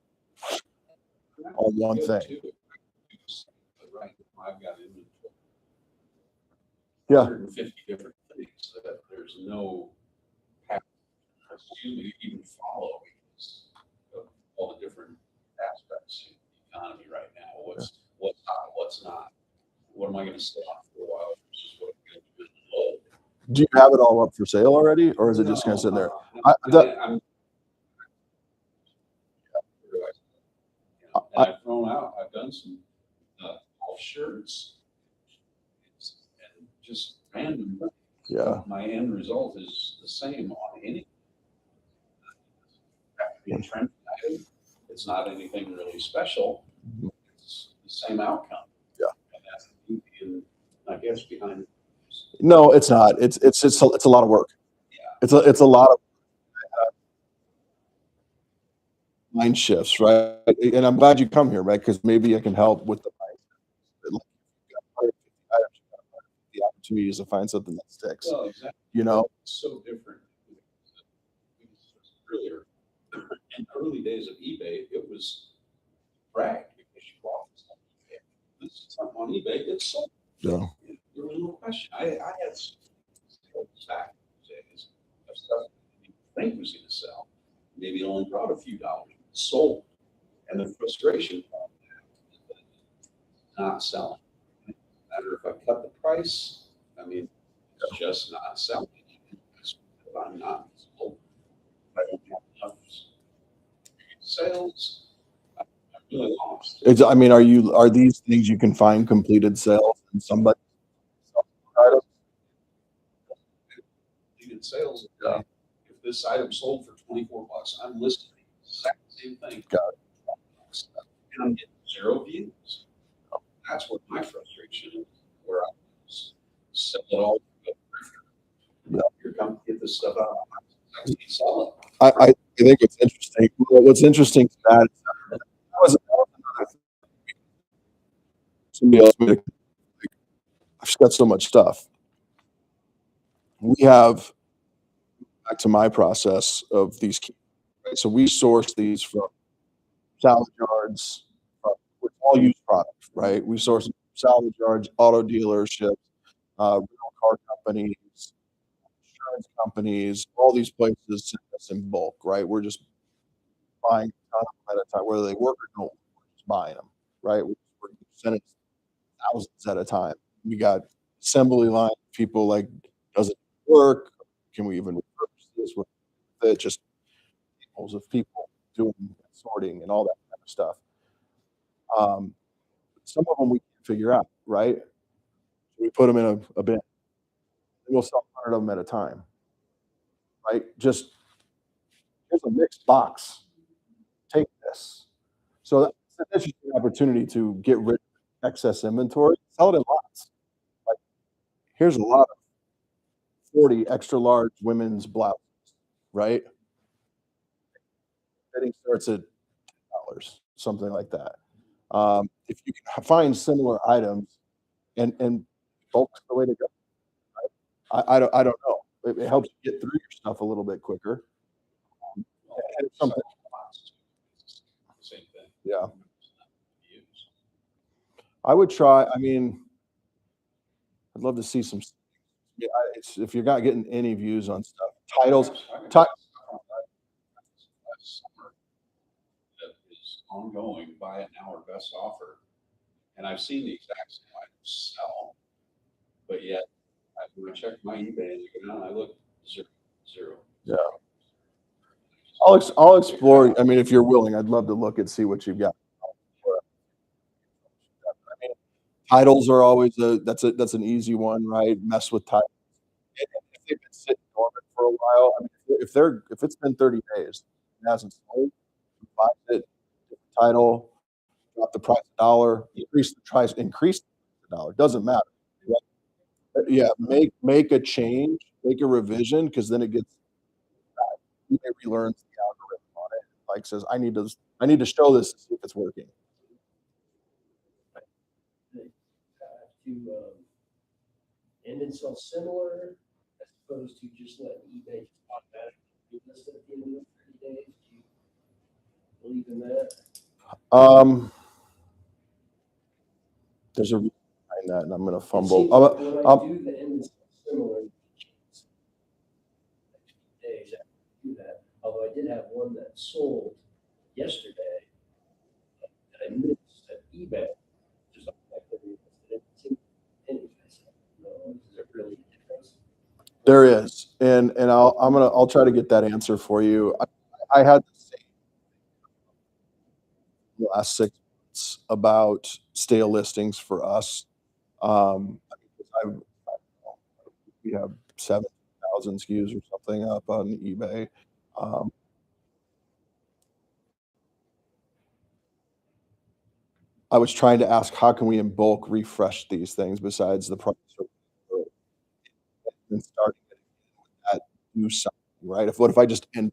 on one Good, thing. too. But right, I've got inventory. Yeah. 150 different things that you even follow because of all the different aspects of the economy right now. What's hot, what's not. What am I going to stay on for a while versus what I'm going to do in the low? Do you have it all up for sale already, or is it just kind of sitting there? I'm and I've thrown out. I've done some off shirts and just random. Yeah. My end result is the same on any. Have to be a trend item. It's not anything really special. It's the same outcome. Yeah. And that's the beauty, and I guess behind. No, it's not. It's a lot of work. Yeah. It's a lot of mind shifts, right? And I'm glad you come here, right? Because maybe I can help with the mindset. Like, you've got 150 items, you've got 150 opportunities to find something that sticks. Well, exactly. You know, It's so different. Earlier, in the early days of eBay, it was brag because you bought this on eBay. This is something on eBay. It's sold. yeah. There was no question. I had sales back in the days of stuff I didn't think was going to sell. Maybe it only brought a few dollars. Sold. And the frustration from that is not selling. No matter if I cut the price, I mean, it's just not selling. If I'm not sold, I don't have enough sales. I'm really lost. I mean, are these things you can find completed sales in somebody? Completed sales. Yeah. If this item sold for $24, I'm listing the exact same thing. Got And I'm getting 0 views. That's what my frustration is. Where I sell it all. Yeah. Here, come get this stuff out. I sell it. I think what's interesting. What's interesting to that is that was another thing. Somebody else made a, like, I've just got so much stuff. We have, back to my process of these, right? So we source these from salvage yards, with all used products, right? We source them from salvage yards, auto dealerships, rental car companies, insurance companies, all these places send us in bulk, right? We're just buying a ton of them at a time, whether they work or don't, we're just buying them, right? We're sending thousands at a time. We got assembly line people like, does it work? Can we even repurpose this? With it? Just tables of people doing sorting and all that kind of stuff. Some of them we can't figure out, right? We put them in a bin. We'll sell 100 of them at a time, right? Just here's a mixed box. Take this. So that's an interesting opportunity to get rid of excess inventory. Sell it in lots. Like, here's a lot of 40 extra large women's blouses, right? Fitting starts at $10, something like that. If you can find similar items and bulk's the way to go. Right? I don't know. It helps you get through your stuff a little bit quicker. And it's something. Same thing. Yeah. I would try. I mean, I'd love to see some. Yeah, if you're not getting any views on stuff, titles. Last summer that is ongoing, buy it now or best offer. And I've seen the exact same items sell, but yet when I check my eBay and I look zero. Yeah. I'll explore. I mean, if you're willing, I'd love to look and see what you've got. I mean, titles are always that's an easy one, right? Mess with titles. And if they've been sitting dormant for a while, I mean, if it's been 30 days and hasn't sold, buy it, title, drop the price $1, increase the $1. Doesn't matter. Right? Yeah, make a change, make a revision, because then it gets eBay relearns the algorithm on it. Like says, I need to show this to see if it's working. To end and sell similar as opposed to just letting eBay just automatically list it at the end of the 30 days. Do you believe in that? There's a reason behind that, and I'm going to It fumble. seems like when I do the end and sell similar days after I do that, did have one that sold yesterday that I missed at eBay. Just like that we listed it. It seemed pennies. I said, no, is there really a difference? There is, and I'll try to get that answer for you. I had the same the last 6 months about stale listings for us. I've, we have 7,000 SKUs or something up on eBay. Um, I was trying to ask, how can we in bulk refresh these things besides the price and starting it with that new something, right? What if I just end,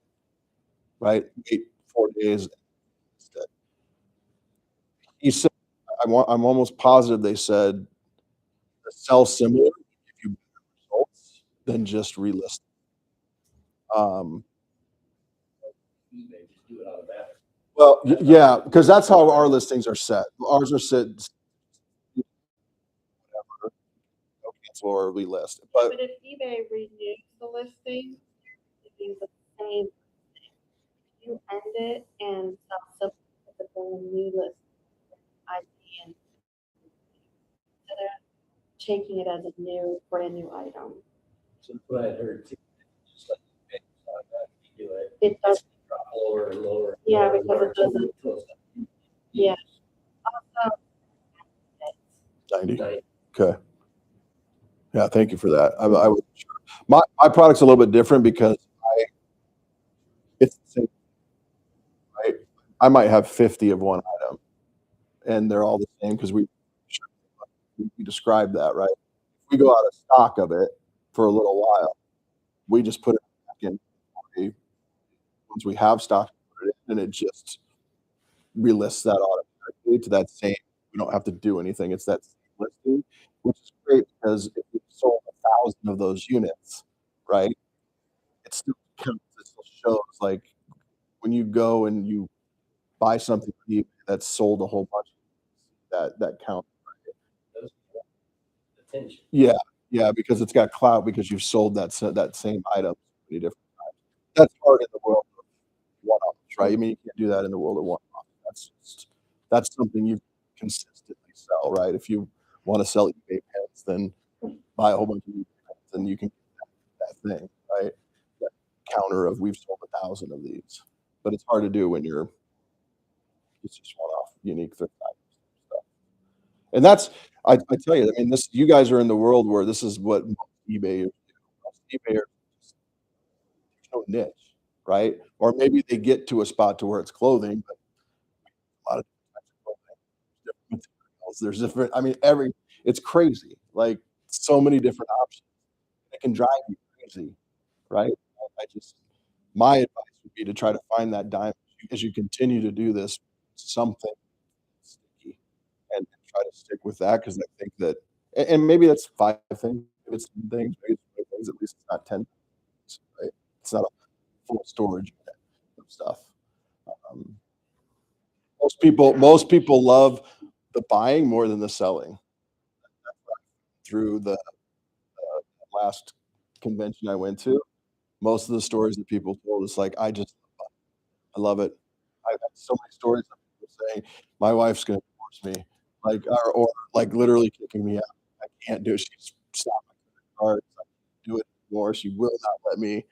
right? Wait 4 days. He said, I'm almost positive they said sell similar, give you better results than just relist. eBay, just do it automatically. Well, yeah, because that's how our listings are set. Ours are set whatever, no cancel or relist. But But if eBay renews the listing, it means the same. If you end it and sell something with a new list ID and instead of taking it as a new, brand new item, So that's what I heard too. Just like eBay, just automatically do it. it does. Drop lower and lower. and Yeah, lower and because lower it doesn't- until it's not- Yeah. Also, 90. Nice. Okay. Yeah, thank you for that. I was sure. My product's a little bit different because it's the same, right? I might have 50 of one item, and they're all the same because we described that, right? If we go out of stock of it for a little while, we just put it back in. Once we have stock, put it in, and it just relists that automatically to that same. We don't have to do anything. It's that same listing, which is great because if we sold 1,000 of those units, right? It still counts. It still shows like when you go and you buy something cheap that's sold a whole bunch, that counts. Those attention. Yeah, yeah, because it's got clout because you've sold that same item many different times. That's hard in the world of one-offs, right? I mean, you can't do that in the world of one-off. That's something you consistently sell, right? If you want to sell eBay pens, then buy a whole bunch of eBay pens, and you can get that thing, right? That counter of we've sold 1,000 of these, but it's hard to do when it's just one-off, unique thrift items stuff. And that's I tell you, I mean, you guys are in the world where this is what most eBayers do. Most eBayers just there's no niche, right? Or maybe they get to a spot to where it's clothing, but a lot of different types of clothing, different materials. There's different. I mean, it's crazy. Like so many different options. It can drive you crazy, right? I just my advice would be to try to find that diamond as you continue to do this something sticky and try to stick with that because I think that and maybe that's 5 things, maybe it's 10 things, maybe it's 20 things, at least it's not 10 things, right? It's not a full storage unit of stuff. Um, most people love the buying more than the selling. Through the last convention I went to, most of the stories that people told us like, I love it. I've had so many stories of people saying, "My wife's gonna divorce me," like, or like literally kicking me out. I can't do it. She's stopped my credit cards. I can't do it anymore. She will not let me.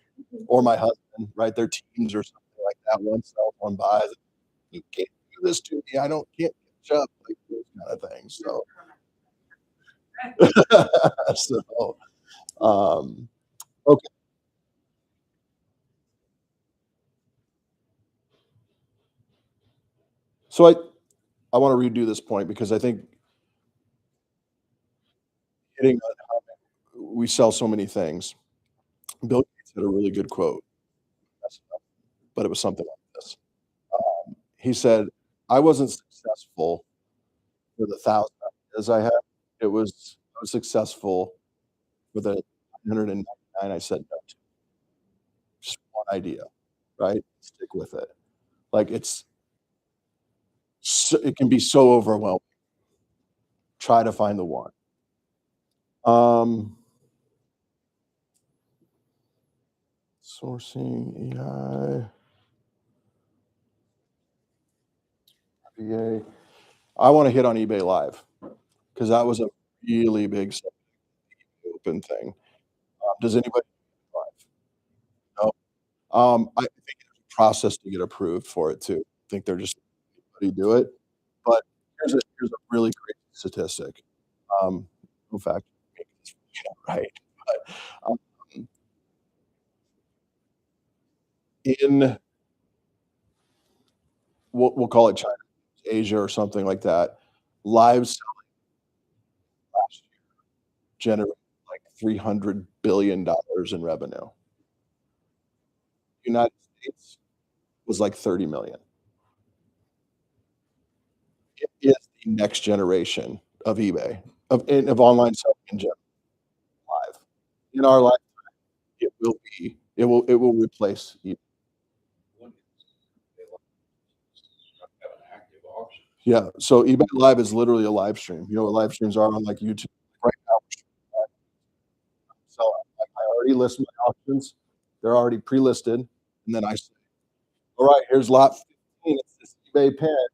Or my husband, right? Their teams or something like that. One sells, one buys. You can't do this to me. I can't catch up. Like those kind of things. So, so um, okay. So I want to redo this point because I think hitting on how we sell so many things. Bill Gates had a really good quote, but it was something like this. He said, "I wasn't successful for the 1,000 ideas I had. I was successful for the 999 I said no to. Just one idea, right? Stick with it. Like it can be so overwhelming. Try to find the one." Um, sourcing AI. FBA. I want to hit on eBay Live because that was a really big open thing. Does anybody live? No. I think there's a process to get approved for it too. I think they're just anybody do it. But here's a really great statistic. In fact, maybe it's right, but in we'll call it China, Asia, or something like that, live selling last year generated like $300 billion in revenue. United States was like 30 million. It is the next generation of eBay, of online selling in general, live. In our lifetime, it will replace eBay. Have an active auction. Yeah, so eBay Live is literally a live stream. You know what live streams are on, like, YouTube? Right now, so, like, I already list my auctions. They're already pre-listed, and then I say, "All right, here's lot 15. It's this eBay pen.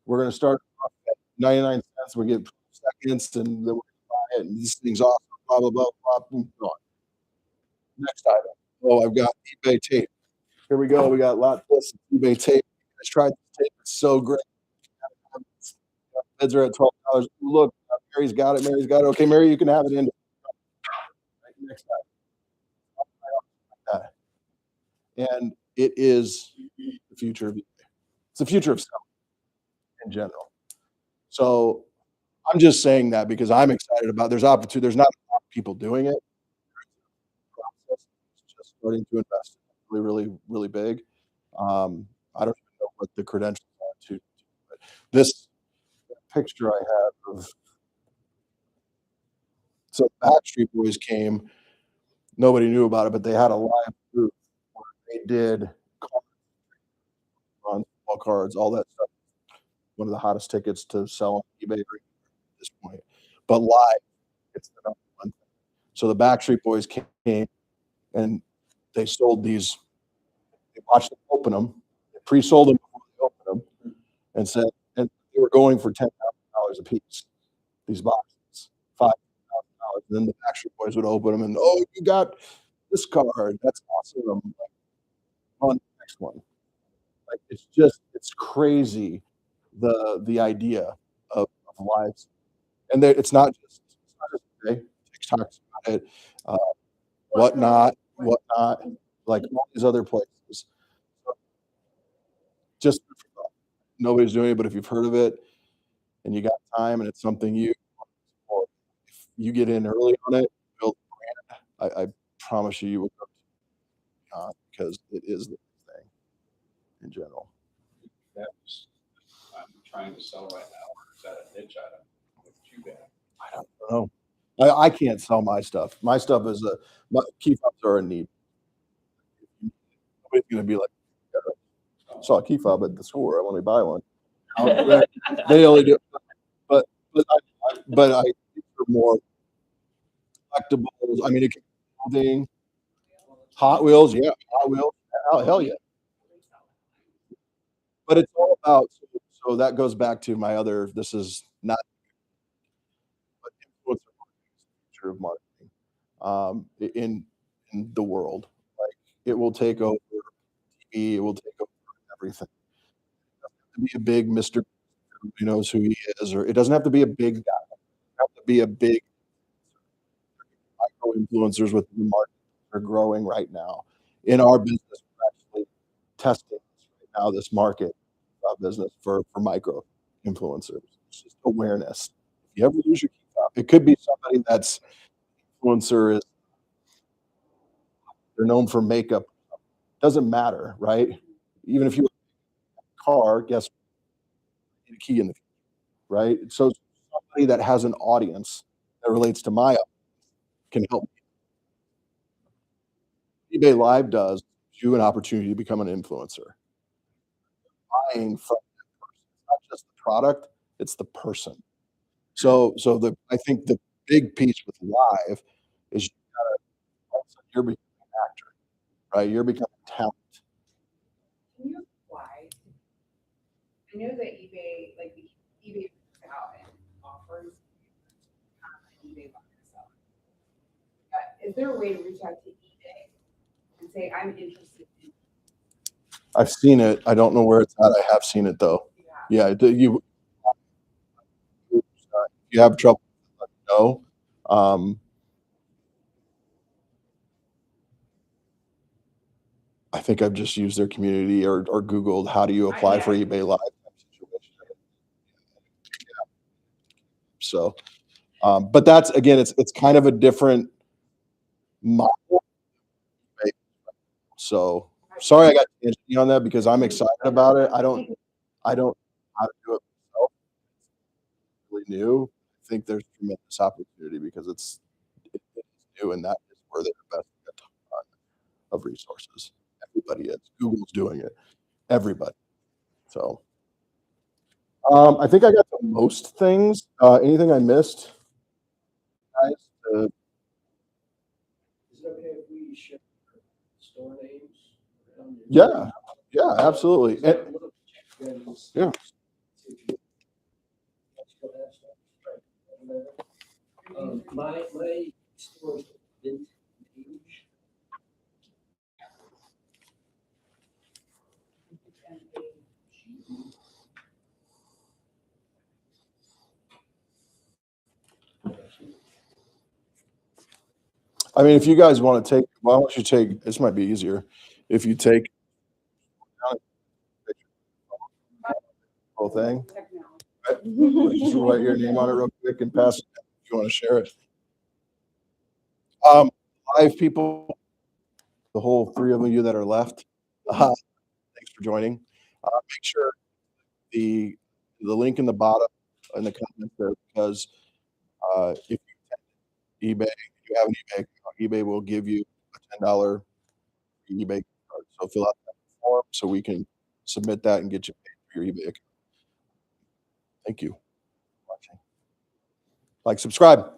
We're gonna start off at 99 cents. We get seconds, and then we're gonna buy it, and this thing's awesome, blah, blah, blah, blah, boom, gone." Next item. Oh, I've got eBay tape. Here we go. We got lot this eBay tape. I tried this tape. It's so great. Bids are at $12. Look, Mary's got it. Mary's got it. Okay, Mary, you can have it in. Right, next item. And it is the future of eBay. It's the future of selling in general. So I'm just saying that because I'm excited about there's opportunity. There's not a lot of people doing it. Process is just starting to invest really, really, really big. I don't even know what the credentials are to but this picture I have of so Backstreet Boys came, nobody knew about it, but they had a live booth where they did cards on football cards, all that stuff. One of the hottest tickets to sell on eBay at this point. But live, it's the number one thing. So the Backstreet Boys came and they sold these. They watched them open them, they pre-sold them before they opened them, and said, and they were going for $10,000 a piece. These boxes, $5,000. And then the Backstreet Boys would open them and, oh, you got this card. That's awesome. Like, on next one. Like it's crazy the idea of lives. And it's not just okay. TikTok's got it, uh, whatnot, like all these other places. So just nobody's doing it, but if you've heard of it and you got time and it's something or if you get in early on it, build a brand, I promise you will go because it is the thing in general. That's I'm trying to sell right now, or is that a niche item? What you got? I don't know. I can't sell my stuff. My stuff is key fobs are a need. Nobody's gonna be like, "I saw a key fob at the store. I want to buy one." They only do, but I think for more collectibles. I mean, it can be clothing, Hot Wheels, yeah, Hot Wheels, hell yeah. But it's all about. So that goes back to my other. This is not, but influencer marketing is the future of marketing in the world. Like it will take over TV. It will take over everything. It doesn't have to be a big Mr. Everybody knows who he is, or it doesn't have to be a big guy. It doesn't have to be a big micro influencers within the market are growing right now. In our business, we're actually testing this right now, this market business for micro influencers. It's just awareness. If you ever lose your key fob, it could be somebody that's influencer is they're known for makeup. Doesn't matter, right? Even if you have a car, guess what? You need a key in the future, right? So somebody that has an audience that relates to my audience can help me. eBay Live does give you an opportunity to become an influencer. Buying from that person. It's not just the product, it's the person. So I think the big piece with live is you gotta all of a sudden you're becoming an actor, right? You're becoming talent. Can you apply I know that eBay, like eBay puts out and offers an eBay buy and sell. Is there a way to reach out to eBay and say, I'm interested in I've seen it. I don't know where it's at. I have seen it though. that? Yeah, if you have trouble, let me know. I think I've just used their community or Googled how do you apply for eBay Live situation. So, but that's again, it's kind of a different model. So sorry I got tangent on that because I'm excited about it. I don't know how to do it myself. It's really new. I think there's tremendous opportunity because it's new and that is where they're investing a ton of resources. Everybody is. Google's doing it. Everybody. So I think I got to most things. Anything I missed? Guys, Is it okay if we share store names around? yeah, absolutely. And, yeah. My store is Vintage. I mean, if you guys want to take, why don't you take, this might be easier. If you take the whole thing, just write your name on it real quick and pass it if you want to share it. Live people, the whole three of you that are left, thanks for joining. Make sure the link in the bottom in the comments there because if you eBay, if you have an eBay account, eBay will give you a $10 eBay card. So fill out that form so we can submit that and get you paid for your eBay account. Thank you for watching. Like, subscribe.